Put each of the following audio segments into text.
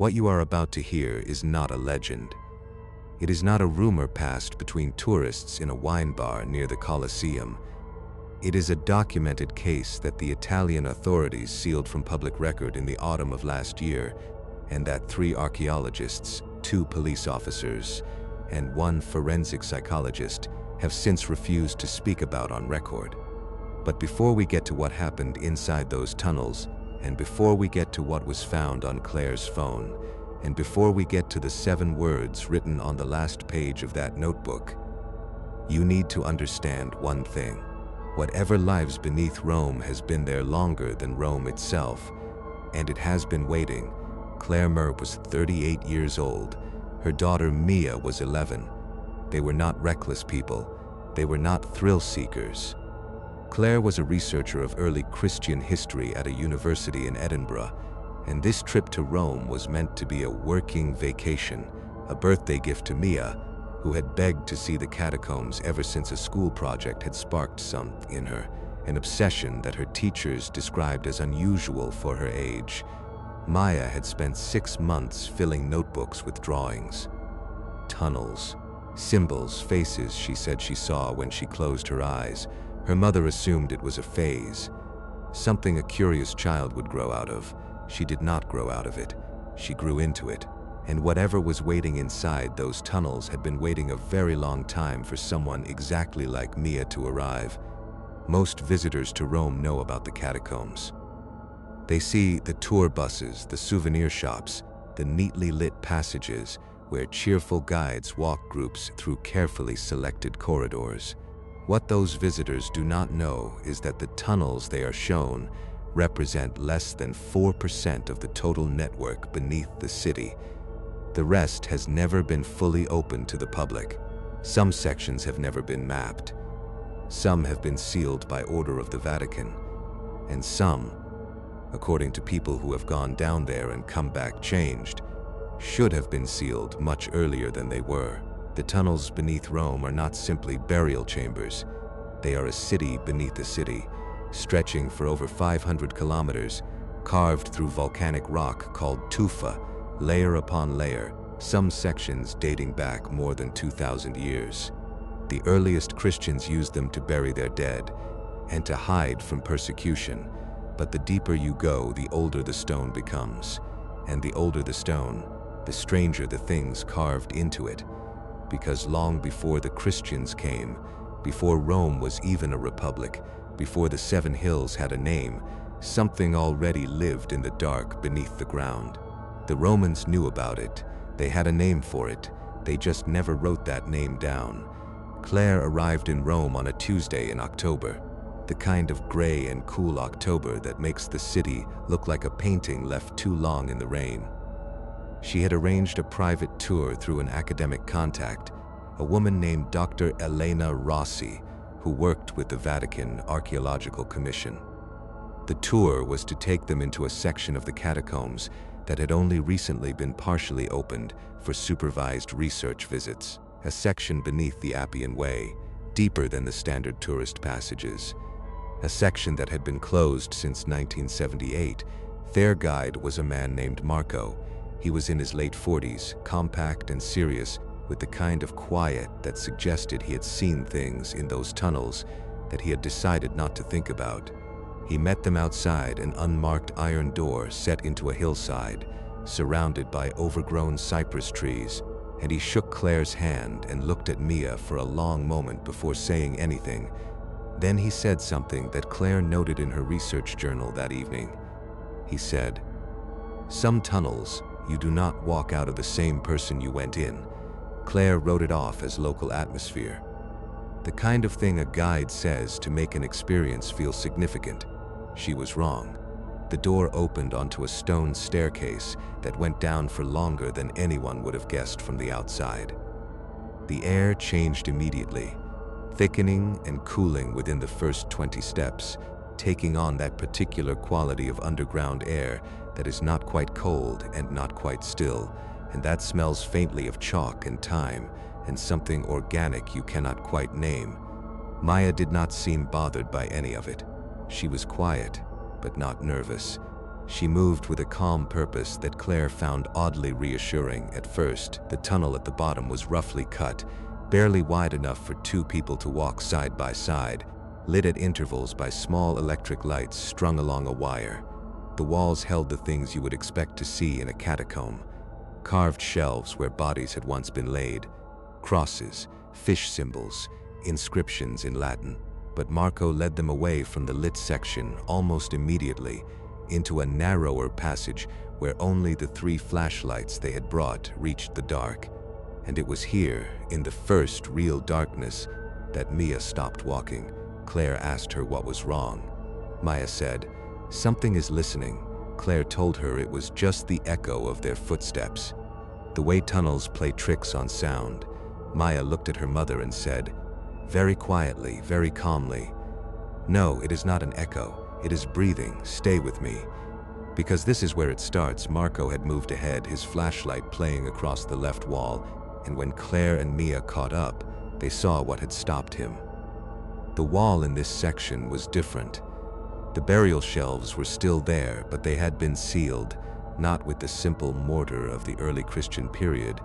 What you are about to hear is not a legend. It is not a rumor passed between tourists in a wine bar near the Colosseum. It is a documented case that the Italian authorities sealed from public record in the autumn of last year, and that 3 archaeologists, 2 police officers, and 1 forensic psychologist have since refused to speak about on record. But before we get to what happened inside those tunnels, and before we get to what was found on Claire's phone, and before we get to the 7 words written on the last page of that notebook, you need to understand one thing. Whatever lives beneath Rome has been there longer than Rome itself, and it has been waiting. Claire Mercer was 38 years old. Her daughter Mia was 11. They were not reckless people. They were not thrill seekers. Claire was a researcher of early Christian history at a university in Edinburgh, and this trip to Rome was meant to be a working vacation, a birthday gift to Mia, who had begged to see the catacombs ever since a school project had sparked something in her, an obsession that her teachers described as unusual for her age. Maya had spent 6 months filling notebooks with drawings. Tunnels, symbols, faces she said she saw when she closed her eyes. Her mother assumed it was a phase, something a curious child would grow out of. She did not grow out of it. She grew into it. And whatever was waiting inside those tunnels had been waiting a very long time for someone exactly like Mia to arrive. Most visitors to Rome know about the catacombs. They see the tour buses, the souvenir shops, the neatly lit passages where cheerful guides walk groups through carefully selected corridors. What those visitors do not know is that the tunnels they are shown represent less than 4% of the total network beneath the city. The rest has never been fully open to the public. Some sections have never been mapped. Some have been sealed by order of the Vatican. And some, according to people who have gone down there and come back changed, should have been sealed much earlier than they were. The tunnels beneath Rome are not simply burial chambers. They are a city beneath a city, stretching for over 500 kilometers, carved through volcanic rock called tufa, layer upon layer, some sections dating back more than 2,000 years. The earliest Christians used them to bury their dead and to hide from persecution. But the deeper you go, the older the stone becomes. And the older the stone, the stranger the things carved into it. Because long before the Christians came, before Rome was even a republic, before the 7 hills had a name, something already lived in the dark beneath the ground. The Romans knew about it. They had a name for it. They just never wrote that name down. Claire arrived in Rome on a Tuesday in October, the kind of gray and cool October that makes the city look like a painting left too long in the rain. She had arranged a private tour through an academic contact, a woman named Dr. Elena Rossi, who worked with the Vatican Archaeological Commission. The tour was to take them into a section of the catacombs that had only recently been partially opened for supervised research visits, a section beneath the Appian Way, deeper than the standard tourist passages, a section that had been closed since 1978. Their guide was a man named Marco. He was in his late 40s, compact and serious, with the kind of quiet that suggested he had seen things in those tunnels that he had decided not to think about. He met them outside an unmarked iron door set into a hillside, surrounded by overgrown cypress trees, and he shook Claire's hand and looked at Mia for a long moment before saying anything. Then he said something that Claire noted in her research journal that evening. He said, "Some tunnels, you do not walk out of the same person you went in." Claire wrote it off as local atmosphere. The kind of thing a guide says to make an experience feel significant. She was wrong. The door opened onto a stone staircase that went down for longer than anyone would have guessed from the outside. The air changed immediately, thickening and cooling within the first 20 steps, taking on that particular quality of underground air that is not quite cold and not quite still, and that smells faintly of chalk and thyme and something organic you cannot quite name. Maya did not seem bothered by any of it. She was quiet, but not nervous. She moved with a calm purpose that Claire found oddly reassuring. At first, the tunnel at the bottom was roughly cut, barely wide enough for two people to walk side by side, lit at intervals by small electric lights strung along a wire. The walls held the things you would expect to see in a catacomb: carved shelves where bodies had once been laid, crosses, fish symbols, inscriptions in Latin. But Marco led them away from the lit section almost immediately, into a narrower passage where only the 3 flashlights they had brought reached the dark. And it was here, in the first real darkness, that Mia stopped walking. Claire asked her what was wrong. Maya said, "Something is listening." Claire told her it was just the echo of their footsteps. The way tunnels play tricks on sound. Maya looked at her mother and said, very quietly, very calmly, "No, it is not an echo. It is breathing. Stay with me." Because this is where it starts. Marco had moved ahead, his flashlight playing across the left wall, and when Claire and Mia caught up, they saw what had stopped him. The wall in this section was different. The burial shelves were still there, but they had been sealed, not with the simple mortar of the early Christian period,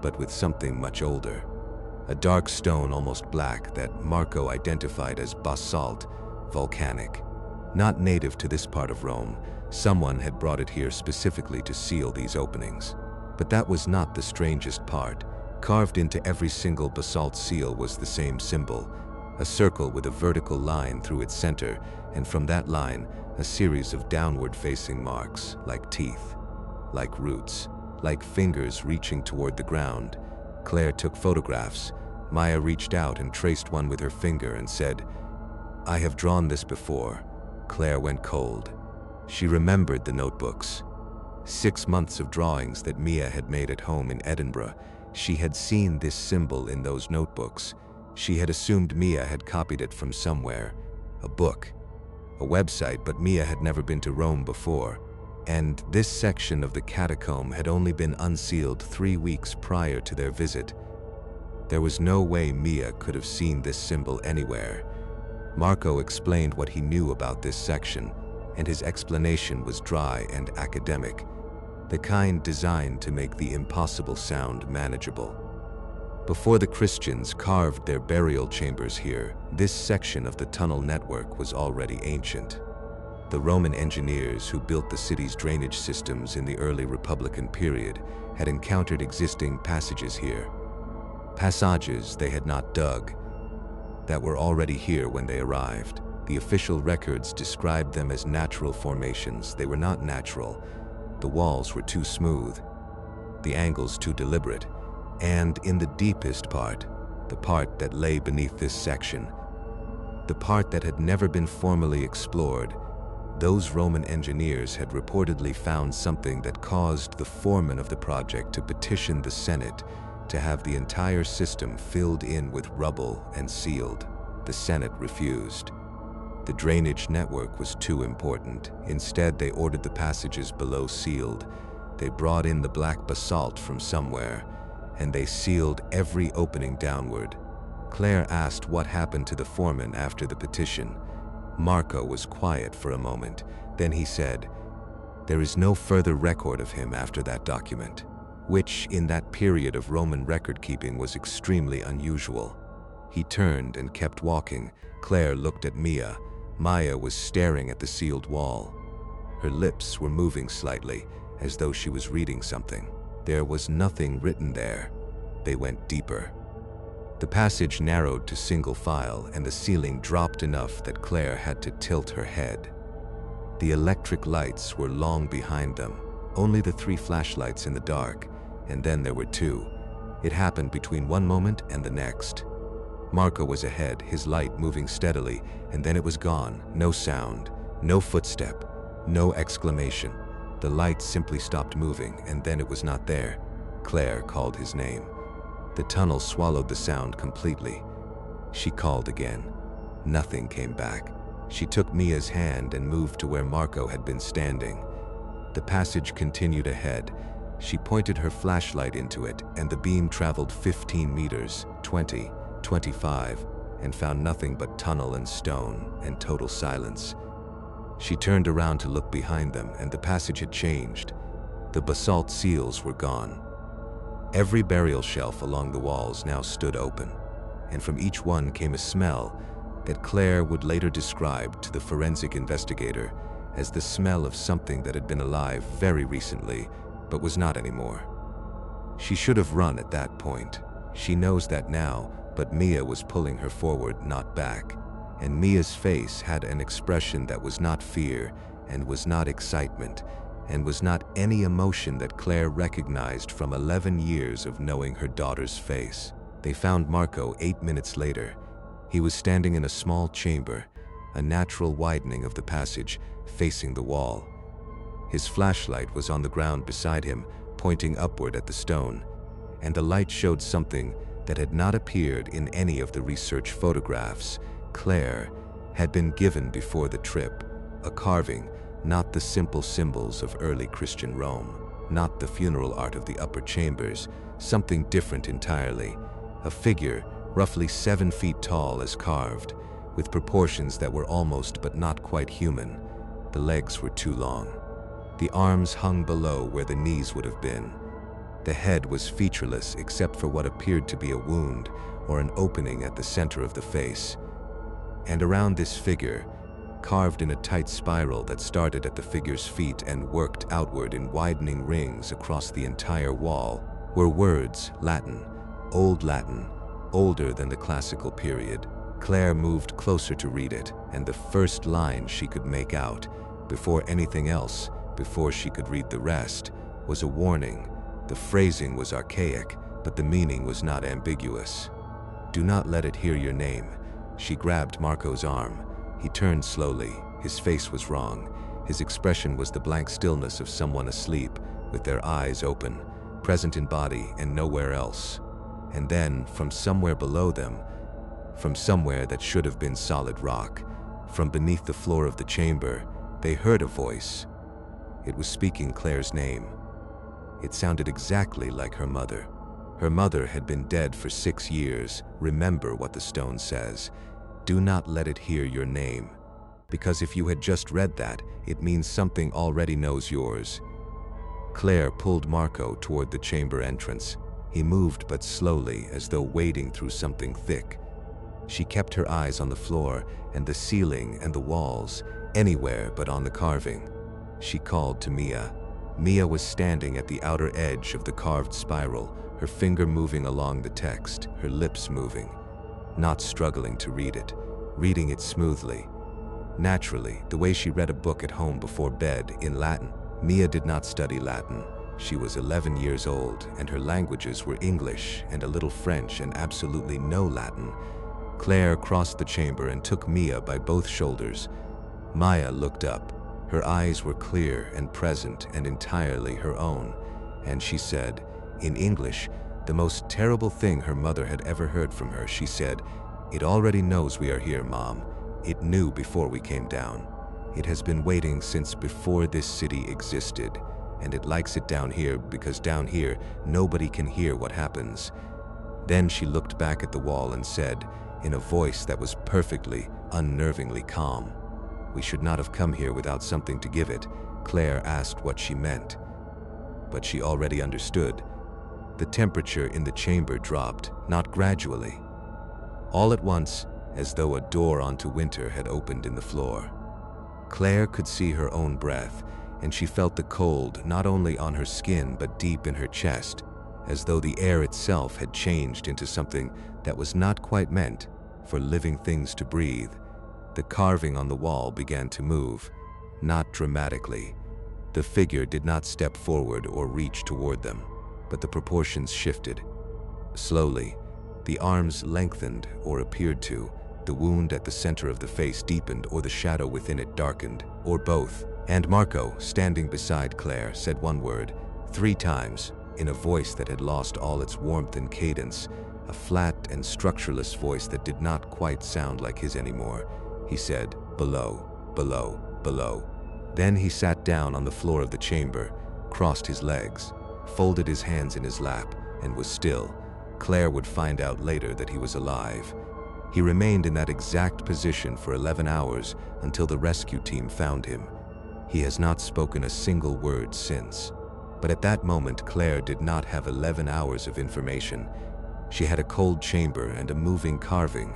but with something much older. A dark stone, almost black, that Marco identified as basalt, volcanic. Not native to this part of Rome, someone had brought it here specifically to seal these openings. But that was not the strangest part. Carved into every single basalt seal was the same symbol, a circle with a vertical line through its center, and from that line, a series of downward-facing marks, like teeth, like roots, like fingers reaching toward the ground. Claire took photographs. Maya reached out and traced one with her finger and said, "I have drawn this before." Claire went cold. She remembered the notebooks. 6 months of drawings that Mia had made at home in Edinburgh. She had seen this symbol in those notebooks. She had assumed Mia had copied it from somewhere, a book, a website, but Mia had never been to Rome before. And this section of the catacomb had only been unsealed 3 weeks prior to their visit. There was no way Mia could have seen this symbol anywhere. Marco explained what he knew about this section, and his explanation was dry and academic, the kind designed to make the impossible sound manageable. Before the Christians carved their burial chambers here, this section of the tunnel network was already ancient. The Roman engineers who built the city's drainage systems in the early Republican period had encountered existing passages here. Passages they had not dug, that were already here when they arrived. The official records described them as natural formations. They were not natural. The walls were too smooth, the angles too deliberate, and in the deepest part, the part that lay beneath this section, the part that had never been formally explored, those Roman engineers had reportedly found something that caused the foreman of the project to petition the Senate to have the entire system filled in with rubble and sealed. The Senate refused. The drainage network was too important. Instead, they ordered the passages below sealed. They brought in the black basalt from somewhere, and they sealed every opening downward. Claire asked what happened to the foreman after the petition. Marco was quiet for a moment. Then he said, "There is no further record of him after that document," which in that period of Roman record-keeping was extremely unusual. He turned and kept walking. Claire looked at Mia. Maya was staring at the sealed wall. Her lips were moving slightly, as though she was reading something. There was nothing written there. They went deeper. The passage narrowed to single file, and the ceiling dropped enough that Claire had to tilt her head. The electric lights were long behind them, only the 3 flashlights in the dark, and then there were 2. It happened between one moment and the next. Marco was ahead, his light moving steadily, and then it was gone. No sound, no footstep, no exclamation. The light simply stopped moving, and then it was not there. Claire called his name. The tunnel swallowed the sound completely. She called again. Nothing came back. She took Mia's hand and moved to where Marco had been standing. The passage continued ahead. She pointed her flashlight into it, and the beam traveled 15 meters, 20, 25, and found nothing but tunnel and stone and total silence. She turned around to look behind them, and the passage had changed. The basalt seals were gone. Every burial shelf along the walls now stood open, and from each one came a smell that Claire would later describe to the forensic investigator as the smell of something that had been alive very recently, but was not anymore. She should have run at that point. She knows that now, but Mia was pulling her forward, not back. And Mia's face had an expression that was not fear, and was not excitement, and was not any emotion that Claire recognized from 11 years of knowing her daughter's face. They found Marco 8 minutes later. He was standing in a small chamber, a natural widening of the passage, facing the wall. His flashlight was on the ground beside him, pointing upward at the stone, and the light showed something that had not appeared in any of the research photographs Claire had been given before the trip. A carving, not the simple symbols of early Christian Rome, not the funeral art of the upper chambers, something different entirely. A figure, roughly 7 feet tall, as carved, with proportions that were almost but not quite human. The legs were too long. The arms hung below where the knees would have been. The head was featureless except for what appeared to be a wound or an opening at the center of the face. And around this figure, carved in a tight spiral that started at the figure's feet and worked outward in widening rings across the entire wall, were words, Latin, older than the classical period. Claire moved closer to read it, and the first line she could make out, before anything else, before she could read the rest, was a warning. The phrasing was archaic, but the meaning was not ambiguous. "Do not let it hear your name." She grabbed Marco's arm. He turned slowly. His face was wrong. His expression was the blank stillness of someone asleep, with their eyes open, present in body and nowhere else. And then, from somewhere below them, from somewhere that should have been solid rock, from beneath the floor of the chamber, they heard a voice. It was speaking Claire's name. It sounded exactly like her mother. Her mother had been dead for 6 years. Remember what the stone says. Do not let it hear your name. Because if you had just read that, it means something already knows yours. Claire pulled Marco toward the chamber entrance. He moved but slowly, as though wading through something thick. She kept her eyes on the floor and the ceiling and the walls, anywhere but on the carving. She called to Mia. Mia was standing at the outer edge of the carved spiral, her finger moving along the text, her lips moving, not struggling to read it, reading it smoothly, naturally, the way she read a book at home before bed in Latin. Mia did not study Latin. She was 11 years old, and her languages were English and a little French and absolutely no Latin. Claire crossed the chamber and took Mia by both shoulders. Maya looked up. Her eyes were clear and present and entirely her own, and she said, in English, the most terrible thing her mother had ever heard from her. She said, "It already knows we are here, Mom. It knew before we came down. It has been waiting since before this city existed, and it likes it down here because down here nobody can hear what happens." Then she looked back at the wall and said, in a voice that was perfectly, unnervingly calm, "We should not have come here without something to give it." Claire asked what she meant, but she already understood. The temperature in the chamber dropped, not gradually. All at once, as though a door onto winter had opened in the floor. Claire could see her own breath, and she felt the cold not only on her skin but deep in her chest, as though the air itself had changed into something that was not quite meant for living things to breathe. The carving on the wall began to move, not dramatically. The figure did not step forward or reach toward them, but the proportions shifted. Slowly, the arms lengthened or appeared to, the wound at the center of the face deepened or the shadow within it darkened, or both. And Marco, standing beside Claire, said one word, 3 times, in a voice that had lost all its warmth and cadence, a flat and structureless voice that did not quite sound like his anymore. He said, "Below, below, below." Then he sat down on the floor of the chamber, crossed his legs, folded his hands in his lap, and was still. Claire would find out later that he was alive. He remained in that exact position for 11 hours until the rescue team found him. He has not spoken a single word since. But at that moment, Claire did not have 11 hours of information. She had a cold chamber and a moving carving,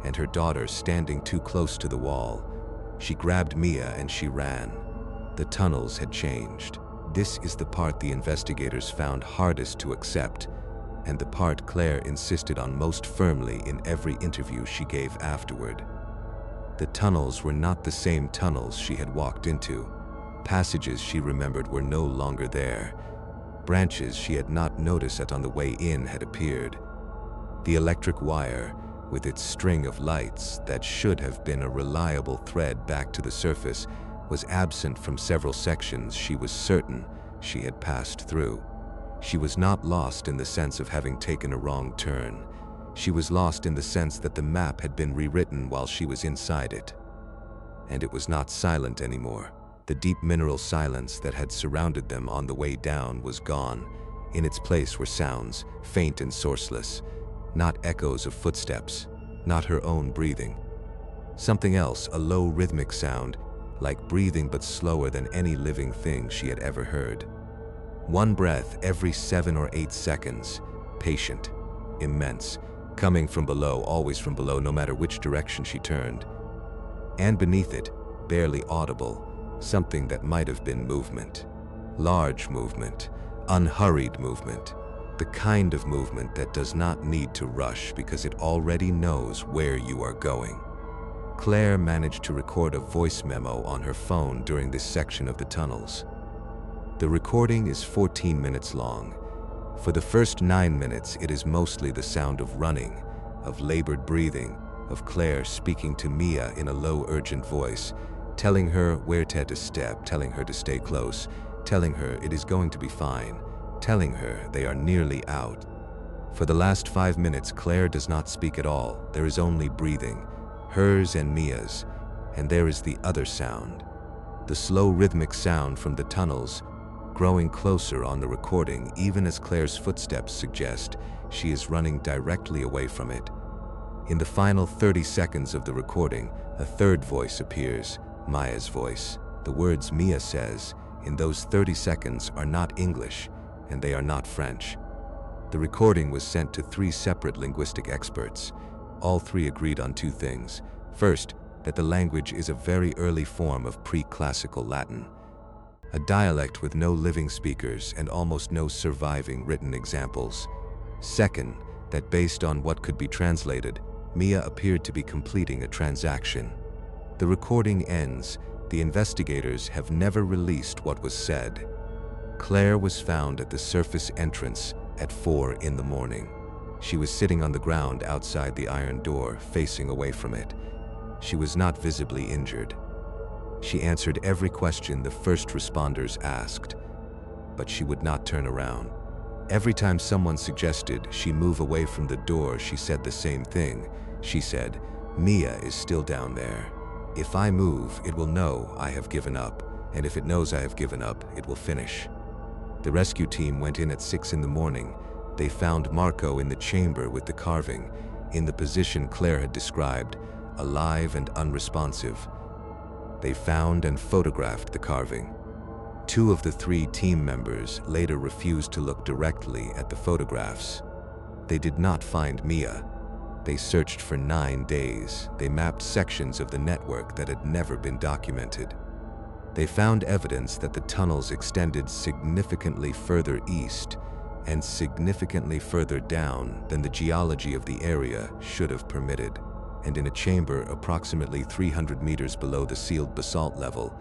and her daughter standing too close to the wall. She grabbed Mia and she ran. The tunnels had changed. This is the part the investigators found hardest to accept, and the part Claire insisted on most firmly in every interview she gave afterward. The tunnels were not the same tunnels she had walked into. Passages she remembered were no longer there. Branches she had not noticed on the way in had appeared. The electric wire, with its string of lights that should have been a reliable thread back to the surface, was absent from several sections she was certain she had passed through. She was not lost in the sense of having taken a wrong turn. She was lost in the sense that the map had been rewritten while she was inside it. And it was not silent anymore. The deep mineral silence that had surrounded them on the way down was gone. In its place were sounds, faint and sourceless, not echoes of footsteps, not her own breathing. Something else, a low rhythmic sound, like breathing but slower than any living thing she had ever heard. One breath every 7 or 8 seconds, patient, immense, coming from below, always from below, no matter which direction she turned. And beneath it, barely audible, something that might have been movement. Large movement, unhurried movement, the kind of movement that does not need to rush because it already knows where you are going. Claire managed to record a voice memo on her phone during this section of the tunnels. The recording is 14 minutes long. For the first 9 minutes, it is mostly the sound of running, of labored breathing, of Claire speaking to Mia in a low, urgent voice, telling her where to step, telling her to stay close, telling her it is going to be fine, telling her they are nearly out. For the last 5 minutes, Claire does not speak at all. There is only breathing, hers and Mia's, and there is the other sound, the slow rhythmic sound from the tunnels, growing closer on the recording even as Claire's footsteps suggest she is running directly away from it. In the final 30 seconds of the recording, a third voice appears, Maya's voice. The words Mia says in those 30 seconds are not English, and they are not French. The recording was sent to 3 separate linguistic experts. All 3 agreed on 2 things. First, that the language is a very early form of pre-classical Latin, a dialect with no living speakers and almost no surviving written examples. Second, that based on what could be translated, Mia appeared to be completing a transaction. The recording ends. The investigators have never released what was said. Claire was found at the surface entrance at 4 in the morning. She was sitting on the ground outside the iron door, facing away from it. She was not visibly injured. She answered every question the first responders asked, but she would not turn around. Every time someone suggested she move away from the door, she said the same thing. She said, "Mia is still down there. If I move, it will know I have given up, and if it knows I have given up, it will finish." The rescue team went in at 6 in the morning. They found Marco in the chamber with the carving, in the position Claire had described, alive and unresponsive. They found and photographed the carving. 2 of the 3 team members later refused to look directly at the photographs. They did not find Mia. They searched for 9 days. They mapped sections of the network that had never been documented. They found evidence that the tunnels extended significantly further east and significantly further down than the geology of the area should have permitted. And in a chamber approximately 300 meters below the sealed basalt level,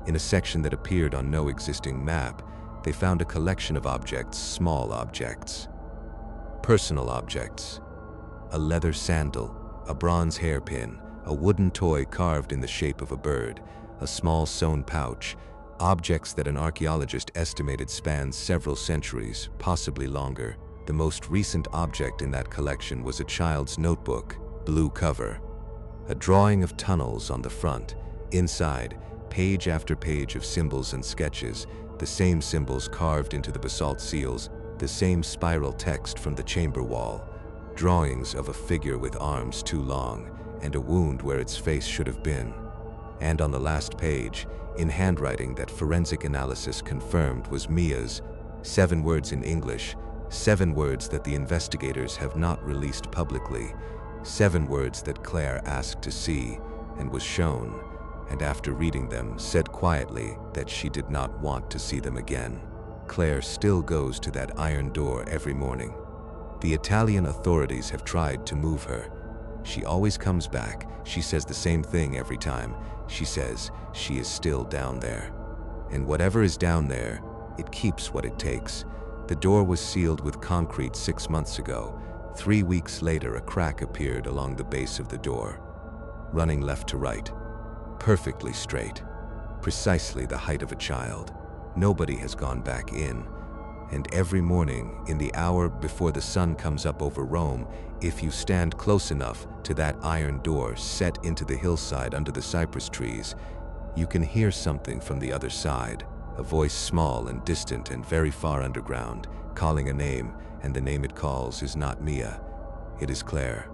in a section that appeared on no existing map, they found a collection of objects, small objects, personal objects, a leather sandal, a bronze hairpin, a wooden toy carved in the shape of a bird, a small sewn pouch, objects that an archaeologist estimated spanned several centuries, possibly longer. The most recent object in that collection was a child's notebook, blue cover, a drawing of tunnels on the front. Inside, page after page of symbols and sketches, the same symbols carved into the basalt seals, the same spiral text from the chamber wall. drawings of a figure with arms too long and a wound where its face should have been. And on the last page, in handwriting that forensic analysis confirmed was Mia's, 7 words in English, 7 words that the investigators have not released publicly, 7 words that Claire asked to see and was shown, and after reading them said quietly that she did not want to see them again. Claire still goes to that iron door every morning. The Italian authorities have tried to move her. She always comes back. She says the same thing every time. She says she is still down there. And whatever is down there, it keeps what it takes. The door was sealed with concrete 6 months ago. 3 weeks later, a crack appeared along the base of the door, running left to right, perfectly straight, precisely the height of a child. Nobody has gone back in. And every morning, in the hour before the sun comes up over Rome, if you stand close enough to that iron door set into the hillside under the cypress trees, you can hear something from the other side, a voice small and distant and very far underground, calling a name, and the name it calls is not Mia, it is Claire.